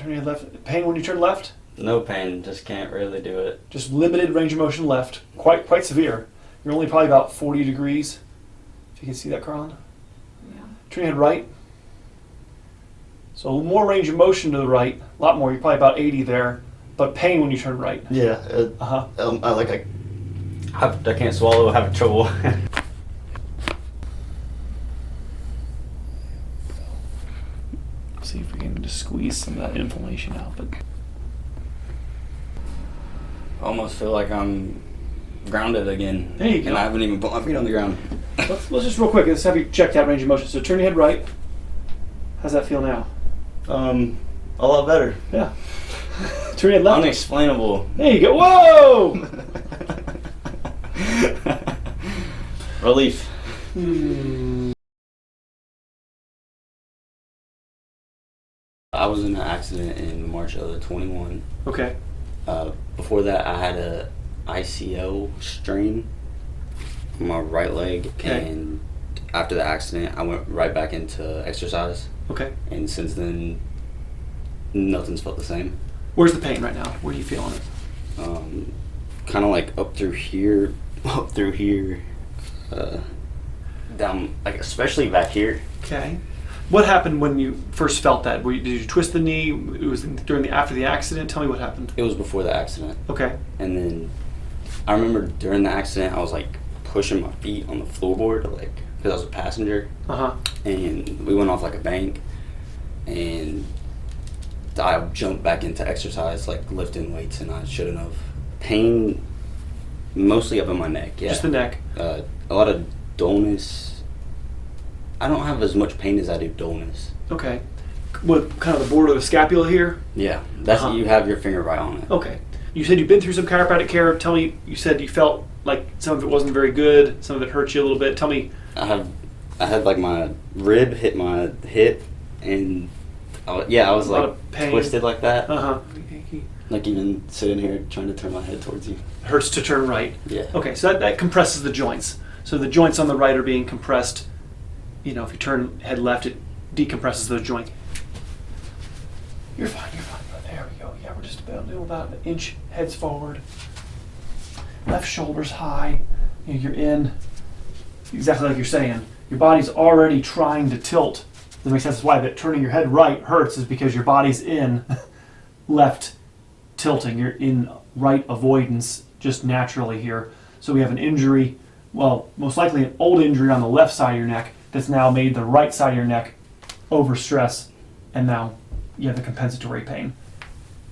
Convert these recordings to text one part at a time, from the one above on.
Turn your left. Pain when you turn left? No pain, just can't really do it. Just limited range of motion left. Quite severe. You're only probably about 40 degrees. If you can see that, Carlin. Yeah. Turn your head right. So more range of motion to the right. A lot more. You're probably about 80 there. But pain when you turn right. Yeah. I can't swallow. I have trouble. See if we can just squeeze some of that inflammation out. But I almost feel like I'm grounded again. There you go. And I haven't even put my feet on the ground. let's just real quick. Let's have you check that range of motion. So turn your head right. How's that feel now? A lot better. Yeah. Turn your head left. Unexplainable. There you go. Whoa! Relief. I was in an accident in March of 21. Okay. Before that, I had a ICL strain on my right leg, Okay. and after the accident, I went right back into exercise. Okay. And since then, nothing's felt the same. Where's the pain right now? Where are you feeling it? Kind of like up through here, down, like especially back here. Okay. What happened when you first felt that? Did you twist the knee? It was after the accident. Tell me what happened. It was before the accident. Okay. And then I remember during the accident, I was like pushing my feet on the floorboard, like because I was a passenger. And we went off like a bank, and I jumped back into exercise, like lifting weights, and I shouldn't have. Pain, mostly up in my neck. Yeah. Just the neck. A lot of dullness. I don't have as much pain as I do dullness. Okay. What, kind of the border of the scapula here? Yeah, that's you have your finger right on it. Okay. You said you've been through some chiropractic care. Tell me, you said you felt like some of it wasn't very good, some of it hurt you a little bit. Tell me. I had like my rib hit my hip, and I was like twisted like that. Like even sitting here trying to turn my head towards you. It hurts to turn right. Yeah. Okay, so that compresses the joints. So the joints on the right are being compressed. You know, if you turn head left, it decompresses those joints. You're fine. There we go. Yeah, we're just about an inch heads forward. Left shoulder's high. You're in. Exactly like you're saying. Your body's already trying to tilt. That makes sense. That's why that turning your head right hurts, is because your body's in left tilting. You're in right avoidance just naturally here. So we have an injury, well, most likely an old injury on the left side of your neck that's now made the right side of your neck overstress, and now you have the compensatory pain.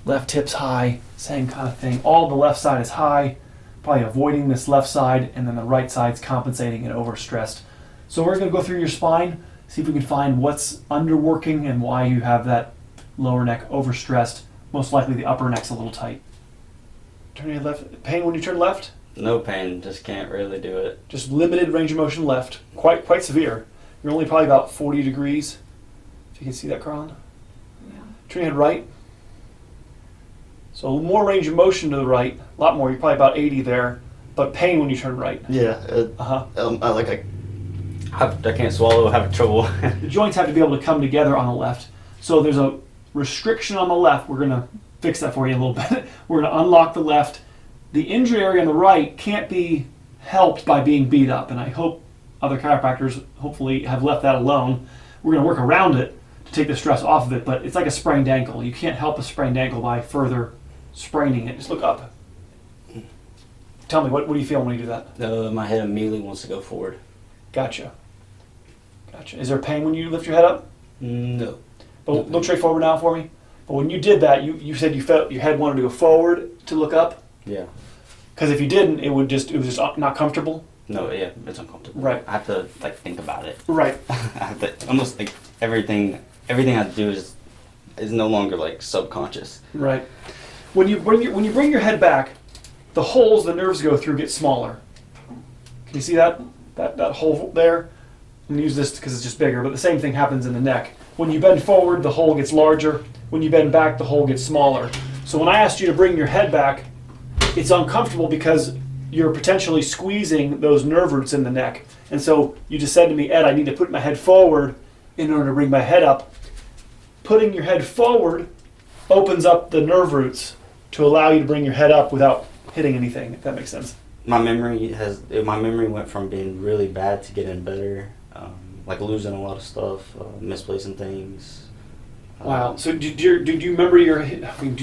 Left hip's high, same kind of thing. All the left side is high, probably avoiding this left side, and then the right side's compensating and overstressed. So we're going to go through your spine, see if we can find what's underworking and why you have that lower neck overstressed. Most likely the upper neck's a little tight. Turn your left. Pain when you turn left? No pain, just can't really do it. Just limited range of motion left. Quite severe. You're only probably about 40 degrees. If you can see that, Carlin. Yeah. Turn your head right. So more range of motion to the right. A lot more. You're probably about 80 there. But pain when you turn right. Yeah. I can't swallow. I have trouble. The joints have to be able to come together on the left. So there's a restriction on the left. We're going to fix that for you a little bit. We're going to unlock the left. The injury area on the right can't be helped by being beat up, and I hope other chiropractors hopefully have left that alone. We're going to work around it to take the stress off of it, but it's like a sprained ankle. You can't help a sprained ankle by further spraining it. Just look up. Tell me, what do you feel when you do that? My head immediately wants to go forward. Gotcha. Is there pain when you lift your head up? No. But look straight forward now for me. But when you did that, you said you felt your head wanted to go forward to look up? Yeah. Because if you didn't, it was just not comfortable. No, yeah, it's uncomfortable. Right. I have to think about it. Right. I have to almost everything I do is no longer subconscious. Right. When you bring your head back, the holes the nerves go through get smaller. Can you see that hole there? I'm gonna use this because it's just bigger, but the same thing happens in the neck. When you bend forward, the hole gets larger. When you bend back, the hole gets smaller. So when I asked you to bring your head back, it's uncomfortable because you're potentially squeezing those nerve roots in the neck. And so you just said to me, Ed, I need to put my head forward in order to bring my head up. Putting your head forward opens up the nerve roots to allow you to bring your head up without hitting anything, if that makes sense. My memory went from being really bad to getting better, like losing a lot of stuff, misplacing things. Wow. So did you remember do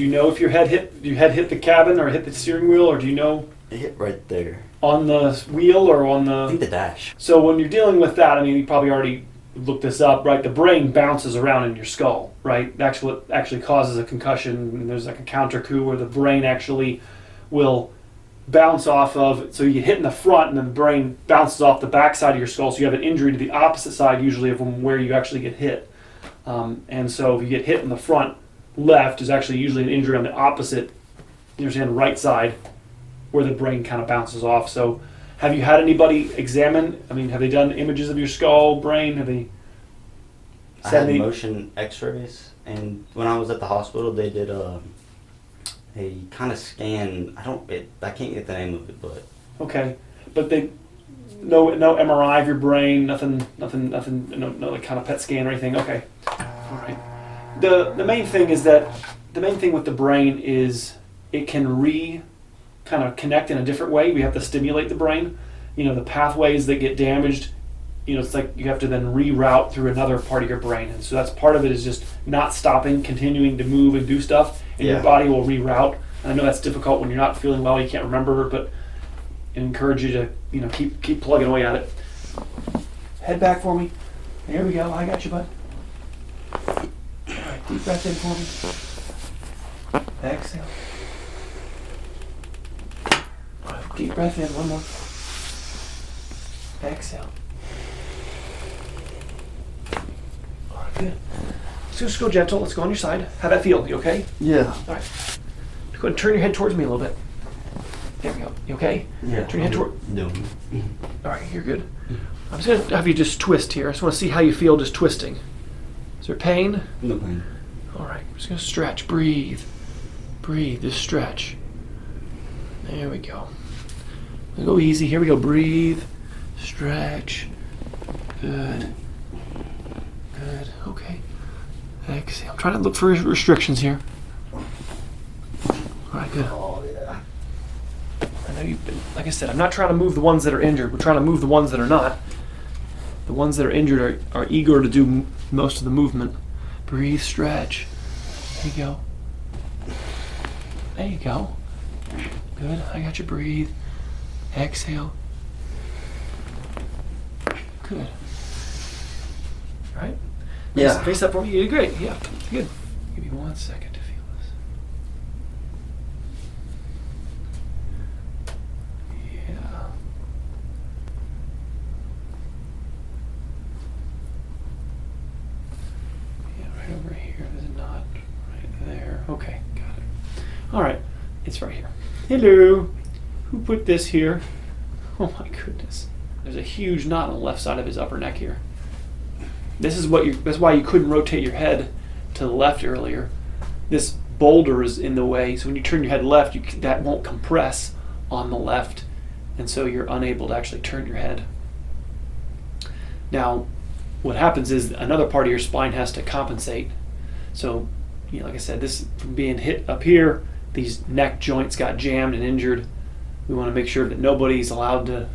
you know if your head hit the cabin or hit the steering wheel, or do you know? It hit right there. On the wheel or on the? I think the dash. So when you're dealing with that, I mean, you probably already looked this up, right? The brain bounces around in your skull, right? That's what actually causes a concussion. And there's like a counter coup where the brain actually will bounce off of, so you get hit in the front and then the brain bounces off the back side of your skull, so you have an injury to the opposite side usually of where you actually get hit. And so if you get hit in the front left, is actually usually an injury on the opposite, you understand, right side, where the brain kind of bounces off. So have you had anybody examine, I mean, have they done images of your skull, brain? Have they I had motion x-rays, and when I was at the hospital, they did a kind of scan. I can't get the name of it, but okay, but they no MRI of your brain, nothing, no like kind of PET scan or anything. Okay, all right. The main thing is that the main thing with the brain is it can kind of connect in a different way. We have to stimulate the brain. You know, the pathways that get damaged, you know, it's like you have to then reroute through another part of your brain. And so that's part of it, is just not stopping, continuing to move and do stuff, and your body will reroute. And I know that's difficult when you're not feeling well, you can't remember, but I encourage you to, you know, keep plugging away at it. Head back for me. There we go. I got you, bud. All right, deep breath in for me. Exhale. All right, deep breath in. One more. Exhale. All right, good. Let's just go gentle. Let's go on your side. How'd that feel? You okay? Yeah. All right. Go ahead and turn your head towards me a little bit. There we go. You okay? Yeah. Turn your head toward. No. All right, you're good. I'm just going to have you just twist here. I just want to see how you feel just twisting. Is there pain? No pain. All right, I'm just going to stretch. Breathe. Breathe. Just stretch. There we go. We'll go easy. Here we go. Breathe. Stretch. Good. Good. Okay. Exhale. I'm trying to look for restrictions here. All right, good. Oh, yeah. I know you've been, like I said, I'm not trying to move the ones that are injured. We're trying to move the ones that are not. The ones that are injured are eager to do most of the movement. Breathe, stretch. There you go. There you go. Good. I got you. Breathe. Exhale. Good. All right? Yeah. Face up for me. You did great. Yeah. Good. Give me 1 second to feel this. Yeah. Yeah, right over here. There's a knot right there. Okay, got it. All right. It's right here. Hello. Who put this here? Oh my goodness. There's a huge knot on the left side of his upper neck here. That's why you couldn't rotate your head to the left earlier. This boulder is in the way, so when you turn your head left, that won't compress on the left, and so you're unable to actually turn your head. Now, what happens is another part of your spine has to compensate. So, you know, like I said, this from being hit up here, these neck joints got jammed and injured. We want to make sure that nobody's allowed to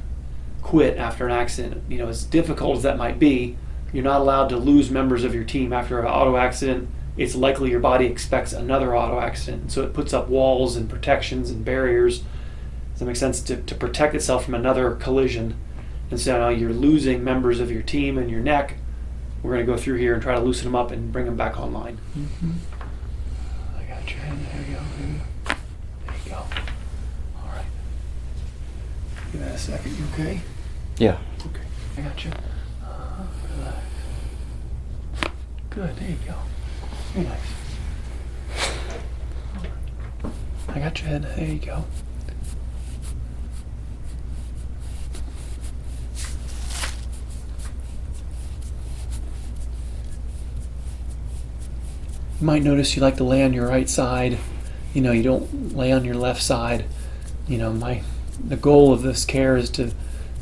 quit after an accident. You know, as difficult as that might be, you're not allowed to lose members of your team after an auto accident. It's likely your body expects another auto accident, and so it puts up walls and protections and barriers. Does that make sense? To protect itself from another collision. And so now you're losing members of your team and your neck. We're going to go through here and try to loosen them up and bring them back online. Mm-hmm. I got your hand. There you go. There you go. All right. Give that a second. You okay? Yeah. Okay. I got you. Relax. Good. There you go. Very nice. I got your head. There you go. You might notice you like to lay on your right side. You know, you don't lay on your left side. You know, the goal of this care is to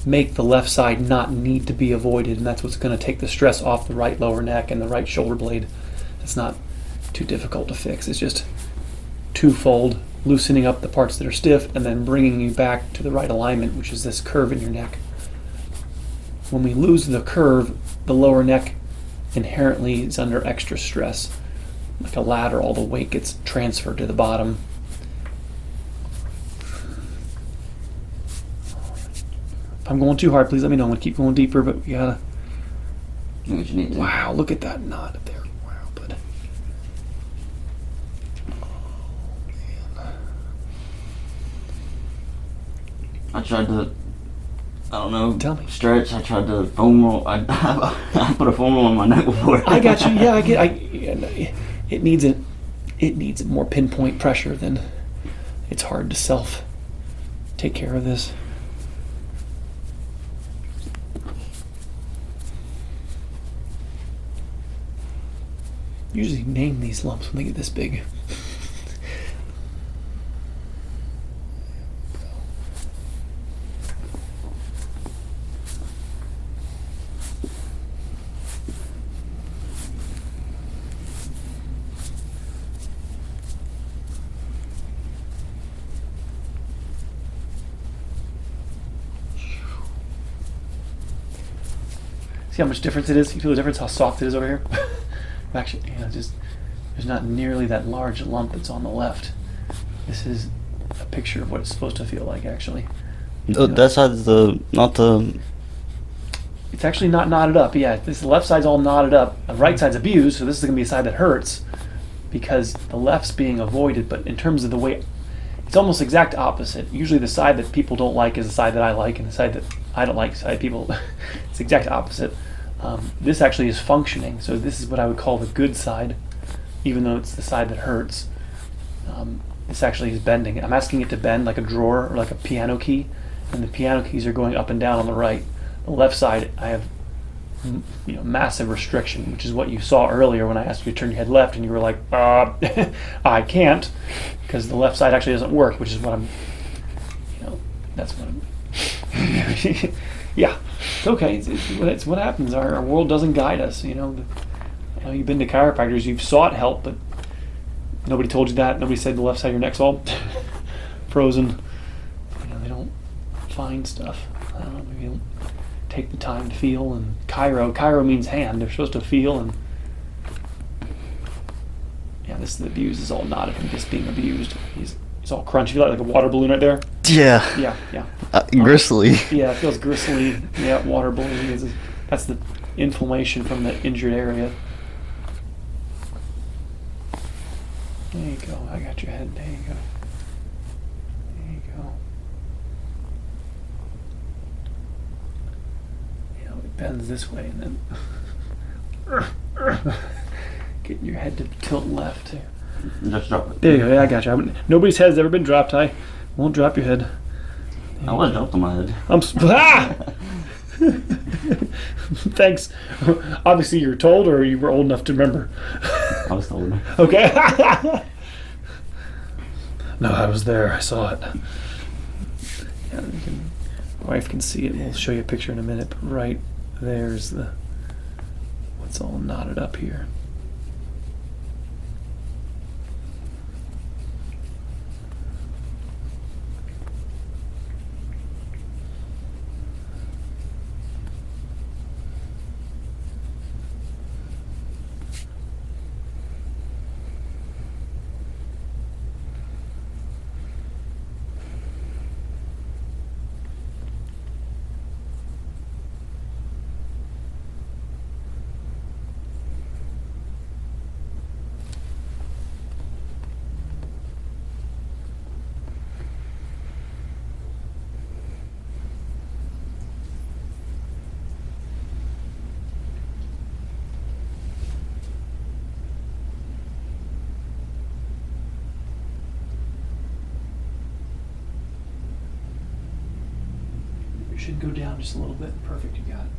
make the left side not need to be avoided, and that's what's going to take the stress off the right lower neck and the right shoulder blade. It's not too difficult to fix. It's just twofold, loosening up the parts that are stiff and then bringing you back to the right alignment, which is this curve in your neck. When we lose the curve, the lower neck inherently is under extra stress. Like a ladder, all the weight gets transferred to the bottom. If I'm going too hard, please let me know. I'm going to keep going deeper, but we gotta... Do what you need to. Wow, look at that knot up there. Wow, but... I tried to, I don't know, Tell me. stretch. I tried to foam roll. I put a foam roll on my neck before. I got you. Yeah, it needs more pinpoint pressure than it's hard to self take care of this. Usually name these lumps when they get this big. See how much difference it is? You feel the difference how soft it is over here? Actually, just there's not nearly that large lump that's on the left. This is a picture of what it's supposed to feel like, actually. That side's not the... It's actually not knotted up. Yeah, the left side's all knotted up. The right side's abused, so this is going to be a side that hurts because the left's being avoided. But in terms of the way, it's almost exact opposite. Usually the side that people don't like is the side that I like, and the side that I don't like, side people, it's the exact opposite. This actually is functioning, so this is what I would call the good side, even though it's the side that hurts. This actually is bending. I'm asking it to bend like a drawer or like a piano key, and the piano keys are going up and down on the right. The left side, I have massive restriction, which is what you saw earlier when I asked you to turn your head left, and you were like, I can't, because the left side actually doesn't work, which is what I'm, that's what I'm, yeah, it's okay. It's what happens. Our world doesn't guide us. You've been to chiropractors, you've sought help, but nobody told you that. Nobody said the left side of your neck's all frozen. They don't find stuff. I don't know, maybe they don't take the time to feel. And chiro means hand. They're supposed to feel. And yeah, this is the abuse is all knotted from just being abused. He's all crunchy, like a water balloon right there. Yeah. Yeah. Gristly. Yeah, it feels gristly. Yeah, water balloon. That's the inflammation from the injured area. There you go. I got your head. There you go. There you go. It bends this way and then getting your head to tilt left. Just drop it. There you go. Yeah, I got you. Nobody's head's ever been dropped. I won't drop your head. I was dropped on my head. Thanks. Obviously, you were told, or you were old enough to remember. I was told. Okay. No, I was there. I saw it. Yeah, my wife can see it. We'll show you a picture in a minute. But right there's what's all knotted up here. Should go down just a little bit. Perfect, you got it.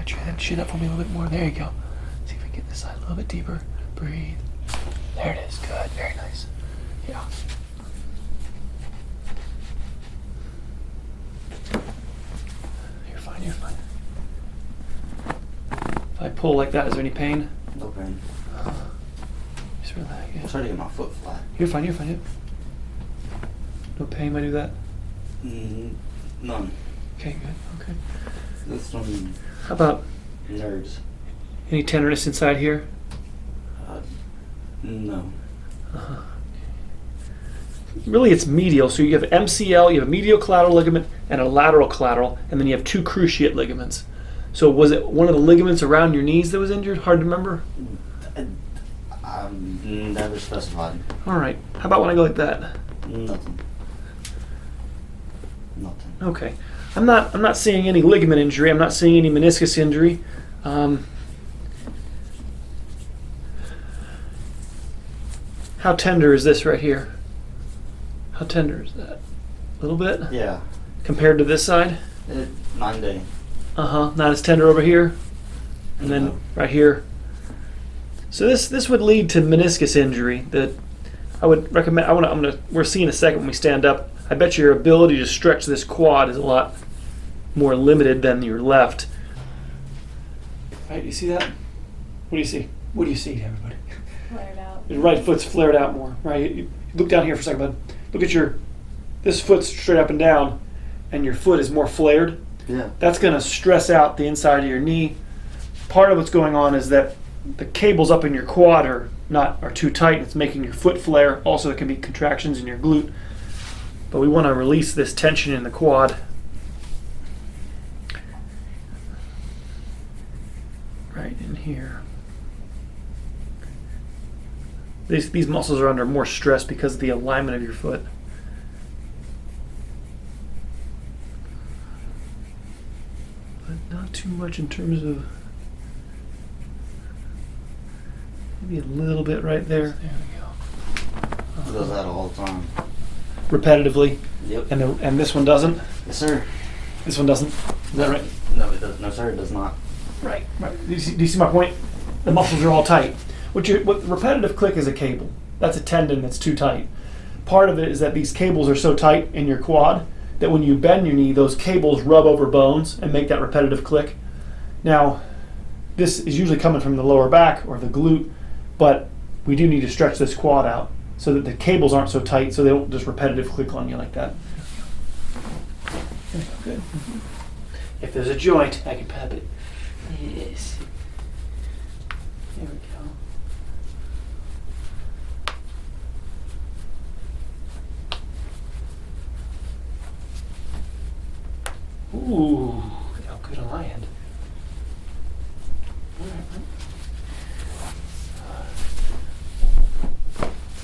Put your head, chin up for me a little bit more. There you go. See if we can get this side a little bit deeper. Breathe. There it is. Good. Very nice. Yeah. You're fine. You're fine. If I pull like that, is there any pain? No pain. Just relax. Yeah. I'm starting to get my foot flat. You're fine. You're fine. Yeah. No pain when I do that? None. Okay, good. Okay. That's from How about nerves. any tenderness inside here? No. Uh-huh. Really, it's medial. So you have MCL, you have a medial collateral ligament and a lateral collateral, and then you have two cruciate ligaments. So was it one of the ligaments around your knees that was injured? Hard to remember? Never specified. All right. How about when I go like that? Nothing. Okay. I'm not seeing any ligament injury. I'm not seeing any meniscus injury. How tender is this right here? How tender is that? A little bit? Yeah. Compared to this side? 9 day. Uh-huh. Not as tender over here? And then No. right here. So this would lead to meniscus injury that I would recommend. We're seeing in a second when we stand up. I bet your ability to stretch this quad is a lot more limited than your left. Right, you see that? What do you see? What do you see, everybody? Flared out. Your right foot's flared out more, right? You look down here for a second, bud. Look at this foot's straight up and down, and your foot is more flared. Yeah. That's going to stress out the inside of your knee. Part of what's going on is that the cables up in your quad are too tight. It's making your foot flare. Also, there can be contractions in your glute. But we want to release this tension in the quad. Right in here. These muscles are under more stress because of the alignment of your foot. But not too much in terms of, maybe a little bit right there. There we go. It does that all the time. Repetitively. Yep. And this one doesn't? Yes, sir. This one doesn't? Is that right? No, it does. No, sir, it does not. Right. Do you see my point? The muscles are all tight. What repetitive click is a cable. That's a tendon that's too tight. Part of it is that these cables are so tight in your quad that when you bend your knee, those cables rub over bones and make that repetitive click. Now, this is usually coming from the lower back or the glute, but we do need to stretch this quad out so that the cables aren't so tight so they don't just repetitive click on you like that. Good. If there's a joint, I can pep it. Yes. There we go. Ooh, look how good on my end.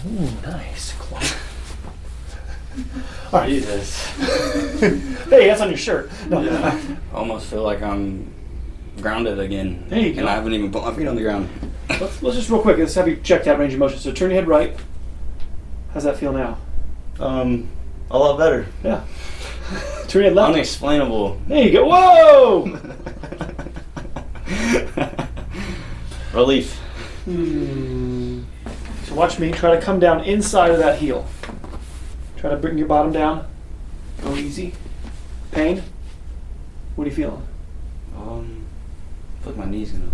Ooh, nice. All right. Jesus. Hey, that's on your shirt. No. Yeah. I almost feel like I'm grounded again. There you go. And I haven't even put my feet on the ground. Let's just real quick, let's have you check that range of motion. So turn your head right. How's that feel now? A lot better. Yeah. Turn your head left. Unexplainable. There you go. Whoa! Relief. So watch me. Try to come down inside of that heel. Try to bring your bottom down. Go easy. Pain? What are you feeling? I feel like my knee's gonna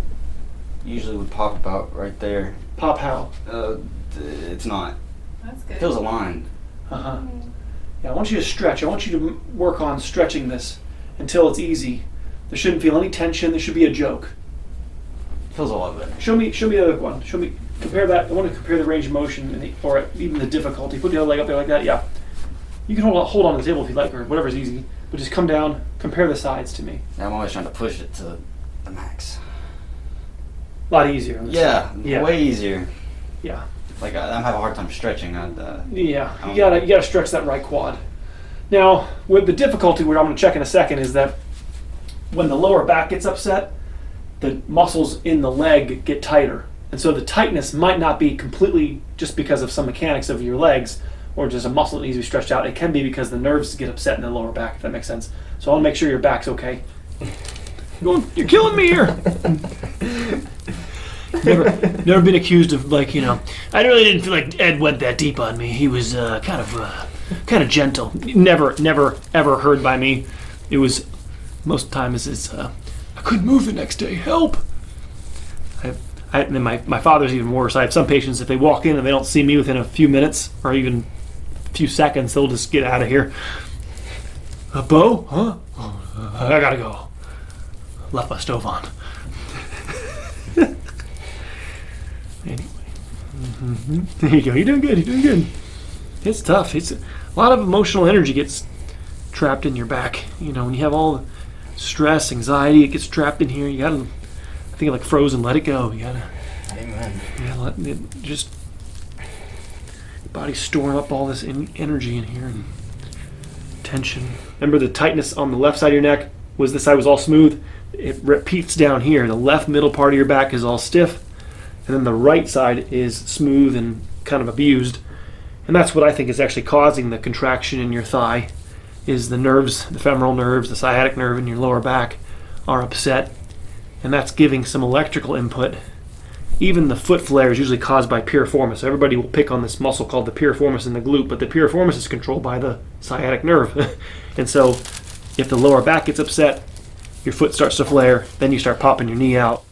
usually would pop about right there. Pop how? It's not. That's good. It feels aligned. Uh-huh. Yeah, I want you to stretch. I want you to work on stretching this until it's easy. There shouldn't feel any tension. There should be a joke. It feels a lot better. Show me the other one. Compare that. I want to compare the range of motion or even the difficulty. Put the other leg up there like that. Yeah. You can hold on the table if you like, or whatever's easy. But just come down. Compare the sides to me. I'm always trying to push it to the max. A lot easier. on this side. Yeah. Way easier. Yeah. Like I'm having a hard time stretching. Yeah. You gotta stretch that right quad. Now, with the difficulty, which I'm going to check in a second, is that when the lower back gets upset, the muscles in the leg get tighter. And so the tightness might not be completely just because of some mechanics of your legs or just a muscle that needs to be stretched out. It can be because the nerves get upset in the lower back, if that makes sense. So I want to make sure your back's okay. You're killing me here. Never been accused of I really didn't feel like Ed went that deep on me. He was kind of gentle. Never ever heard by me. It was most of the time it's I couldn't move the next day. Help. And then my father's even worse. I have some patients, if they walk in and they don't see me within a few minutes or even a few seconds, they'll just get out of here. Bo? Huh? I gotta go. Left my stove on. Anyway. There you go. You're doing good. It's tough. It's a lot of emotional energy gets trapped in your back. When you have all the stress, anxiety, it gets trapped in here. You gotta think of like Frozen, let it go. You gotta. Amen. Yeah, let it just. Your body's storing up all this energy in here and tension. Remember the tightness on the left side of your neck this side was all smooth. It repeats down here. The left middle part of your back is all stiff, and then the right side is smooth and kind of abused. And that's what I think is actually causing the contraction in your thigh. Is the nerves, the femoral nerves, the sciatic nerve in your lower back are upset, and that's giving some electrical input. Even the foot flare is usually caused by piriformis. So everybody will pick on this muscle called the piriformis in the glute, but the piriformis is controlled by the sciatic nerve. And so if the lower back gets upset, your foot starts to flare, then you start popping your knee out.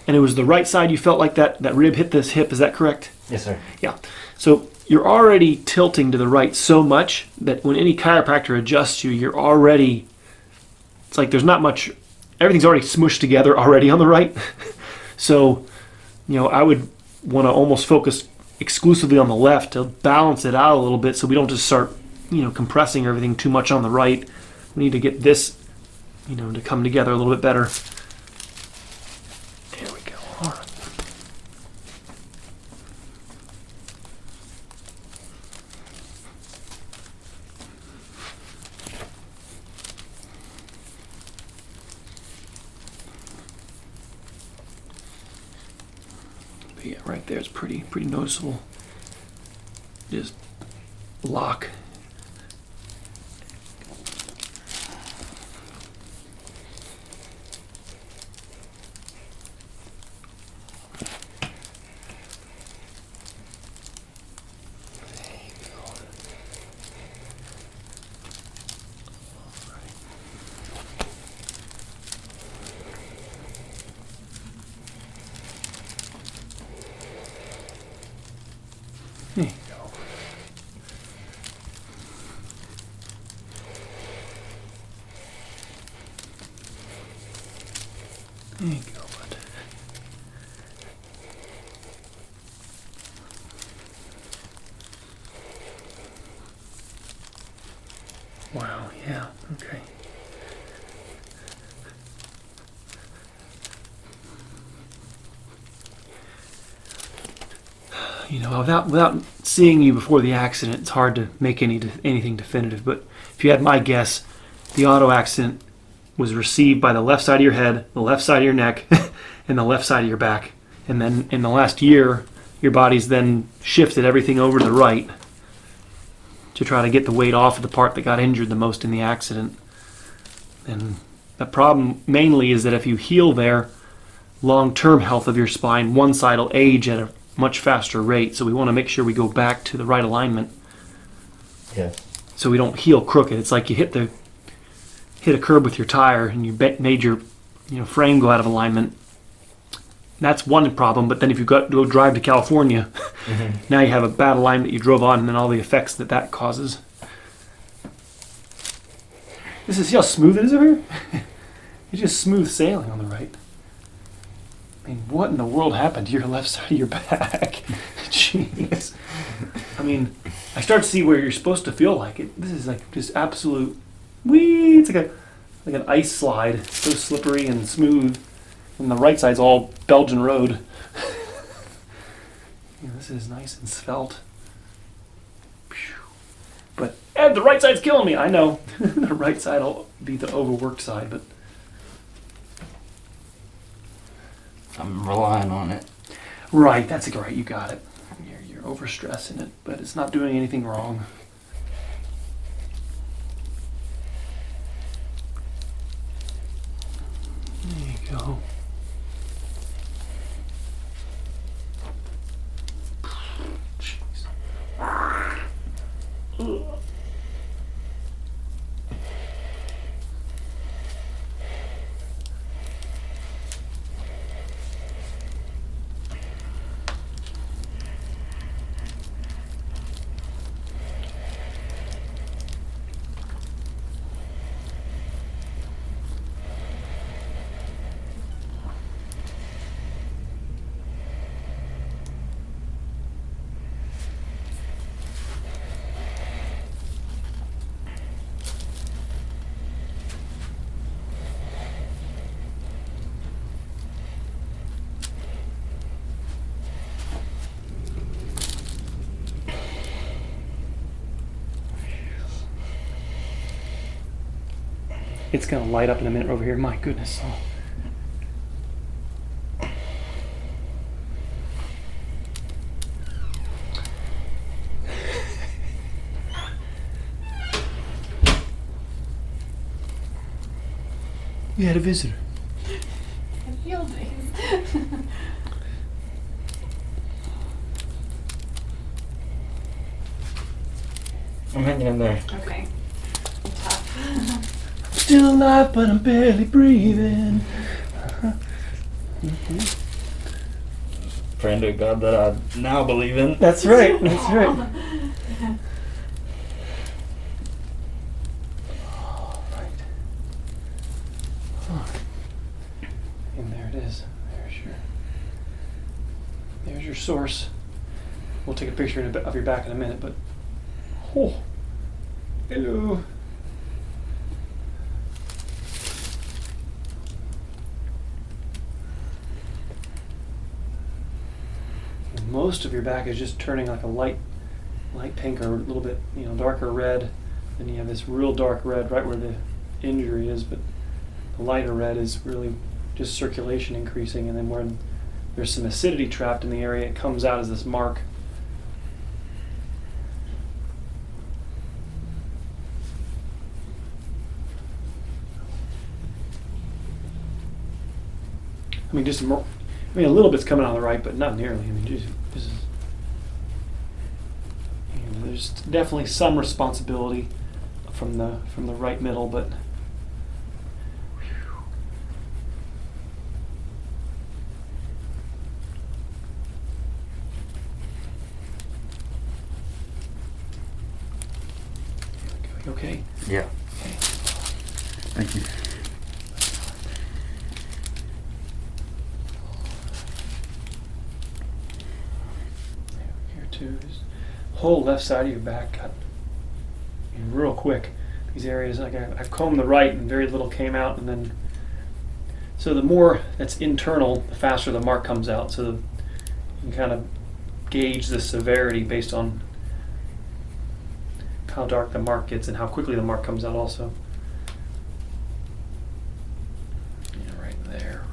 And it was the right side you felt like that rib hit this hip, is that correct? Yes, sir. Yeah. So you're already tilting to the right so much that when any chiropractor adjusts you, you're already, it's like there's not much, everything's already smushed together already on the right. So, I would want to almost focus exclusively on the left to balance it out a little bit so we don't just start, compressing everything too much on the right. We need to get this, to come together a little bit better. There we go. All right. But yeah, right there is pretty noticeable. Just lock. There you go. There you go, bud. Wow, yeah, okay. Without seeing you before the accident, it's hard to make anything definitive. But if you had my guess, the auto accident was received by the left side of your head, the left side of your neck, and the left side of your back. And then in the last year, your body's then shifted everything over to the right to try to get the weight off of the part that got injured the most in the accident. And the problem mainly is that if you heal there, long-term health of your spine, one side will age at a much faster rate. So we want to make sure we go back to the right alignment. Yeah. So we don't heal crooked. It's like you hit a curb with your tire and you made your frame go out of alignment. That's one problem. But then if you go drive to California, now you have a bad alignment you drove on, and then all the effects that causes. See how smooth it is over here? It's just smooth sailing on the right. I mean, what in the world happened to your left side of your back? Jeez. I mean, I start to see where you're supposed to feel like it. This is like just absolute wee. It's like an ice slide, so slippery and smooth. And the right side's all Belgian road. This is nice and svelte. But Ed, the right side's killing me. I know. The right side will be the overworked side, but I'm relying on it. right, that's right. You got it. You're overstressing it, but it's not doing anything wrong. go. Jeez. It's gonna light up in a minute over here. My goodness. Oh. We had a visitor. Field days. I'm hanging in there. Okay. Tough. Still alive, but I'm barely breathing. Praying to God that I now believe in. That's right. That's right. All right. Huh. And there it is. There's your source. We'll take a picture of your back in a minute, but oh, hello. Most of your back is just turning like a light pink or a little bit, darker red. Then you have this real dark red right where the injury is, but the lighter red is really just circulation increasing, and then when there's some acidity trapped in the area, it comes out as this mark. I mean, a little bit's coming on the right, but not nearly. I mean, geez, this is. There's definitely some responsibility from the right middle, but. Okay. Yeah. Okay. Thank you. Here too. Just whole left side of your back cut real quick. These areas, like I've combed the right and very little came out, and then so the more that's internal, the faster the mark comes out. So you can kind of gauge the severity based on how dark the mark gets and how quickly the mark comes out also. Yeah, right there.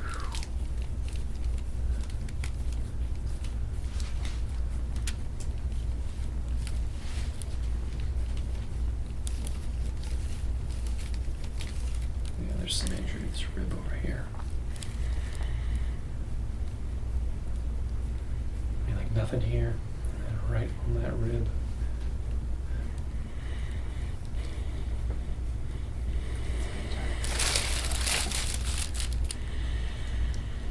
Yeah, there's some injury to this rib over here. I mean, like nothing here, and right on that rib.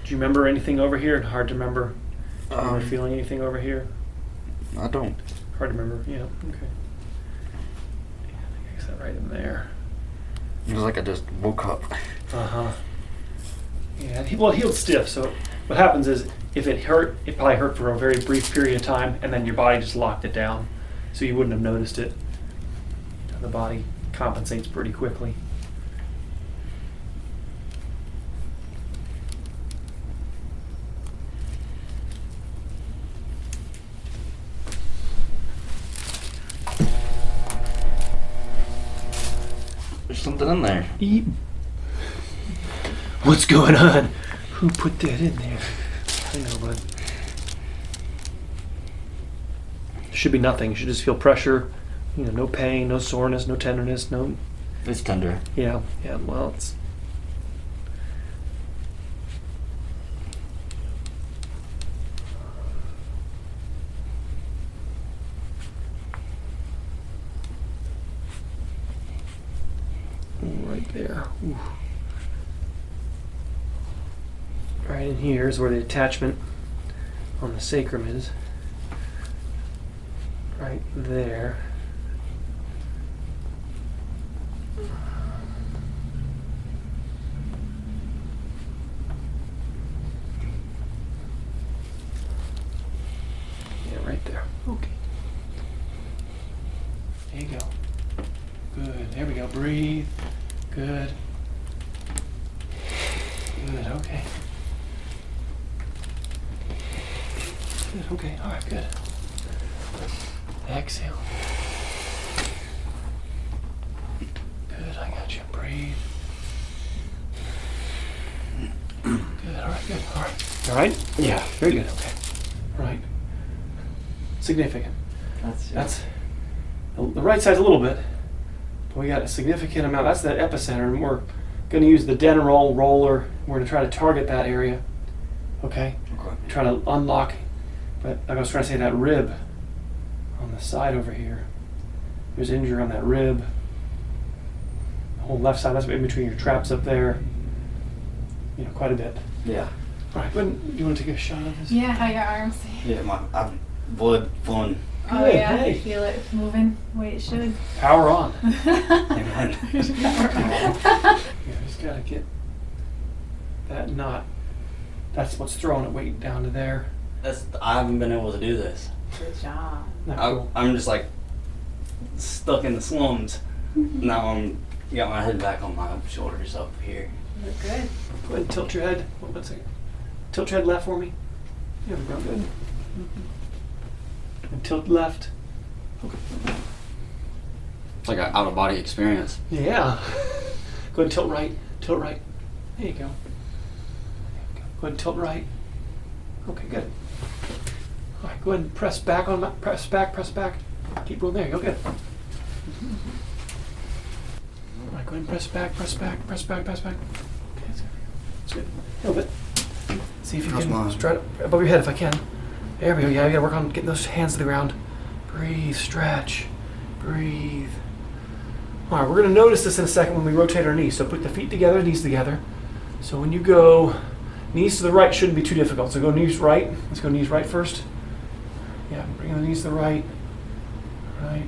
Do you remember anything over here? Hard to remember. Remember feeling anything over here? I don't. Hard to remember. Yeah. Okay. Yeah, I guess that right in there. It was like I just woke up. Yeah. Well, it healed stiff. So what happens is, if it hurt, it probably hurt for a very brief period of time, and then your body just locked it down, so you wouldn't have noticed it. The body compensates pretty quickly. There's something in there. Eat. What's going on? Who put that in there? I know, bud. Should be nothing. You should just feel pressure. No pain, no soreness, no tenderness, no. It's tender. Yeah. Well, it's. right there. Ooh. Right in here is where the attachment on the sacrum is. Right there. Yeah, right there. Okay. There you go. Good. There we go. Breathe. Good. Good. Okay. Good. Okay. All right. Good. Exhale. Good. I got you. Breathe. Good. All right. Good. All right. All right. Yeah. Very good. Okay. All right. Significant. That's the right side's a little bit, but we got a significant amount. That's that epicenter, and we're going to use the Denerol roller. We're going to try to target that area. Okay. Okay. Try to unlock. But like I was trying to say, that rib on the side over here. There's injury on that rib. The whole left side. That's in between your traps up there. You know, quite a bit. Yeah. All right. Go ahead. You want to take a shot of this? Yeah, how your arms? Yeah, I've blood flowing. Oh Good, yeah, hey. feel it moving the way it should. Power on. Amen. You just gotta get that knot. That's what's throwing it weight down to there. I haven't been able to do this. Good job. Not cool. I'm just like stuck in the slums. Now I'm got my head back on my shoulders up here. You look good. Go ahead and tilt your head. One second. Tilt your head left for me. There we go. Good. And tilt left. Okay. It's like an out of body experience. Yeah. Go ahead and tilt right. Tilt right. There you go. Go ahead and tilt right. Okay, good. All right, go ahead and press back on my, press back. Keep going. There you go. Good. All right, go ahead and press back. Okay, that's good. A little bit. See if you How's can mine? straight up above your head if I can. There we go. Yeah, you gotta work on getting those hands to the ground. Breathe, stretch, breathe. All right, we're gonna notice this in a second when we rotate our knees. So put the feet together, knees together. So when you go knees to the right, shouldn't be too difficult. So go knees right. Let's go knees right first. Yeah, bring the knees to the right. Right.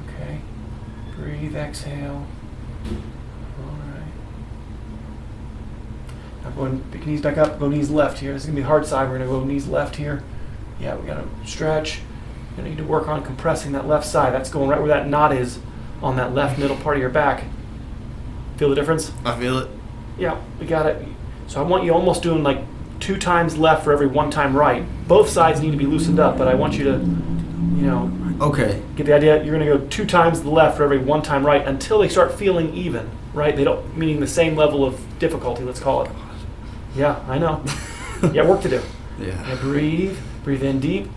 Okay. Breathe. Exhale. All right. Now go and pick knees back up. Go knees left here. This is gonna be the hard side. We're gonna go knees left here. Yeah, we gotta stretch. You're gonna need to work on compressing that left side. That's going right where that knot is on that left middle part of your back. Feel the difference? I feel it. Yeah, we got it. So I want you almost doing like 2 times left for every 1 time right. Both sides need to be loosened up, but I want you to, you know, Okay. get the idea. You're gonna go 2 times left for every 1 time right until they start feeling even, right? They don't, meaning the same level of difficulty, let's call it. Yeah, I know. Yeah, work to do. Yeah. Breathe in deep,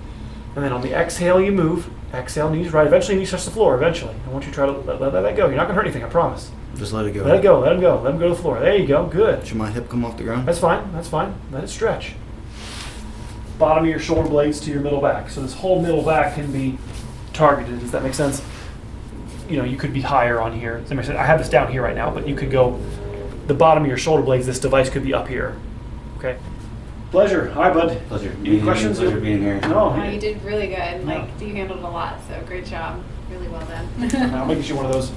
and then on the exhale you move. Exhale, knees right. Eventually knees touch the floor, eventually. I want you to try to let that go. You're not gonna hurt anything, I promise. Just let it go. Let it go, let him go. Let him go to the floor. There you go, good. Should my hip come off the ground? That's fine. Let it stretch. Bottom of your shoulder blades to your middle back. So this whole middle back can be targeted. Does that make sense? You know, you could be higher on here. As I said, I have this down here right now, but you could go the bottom of your shoulder blades. This device could be up here. Okay. Pleasure. Hi, bud. Pleasure. Any questions? Pleasure being here. No. Oh, you did really good. No. Like you handled a lot, so great job. Really well done. I'll make you one of those.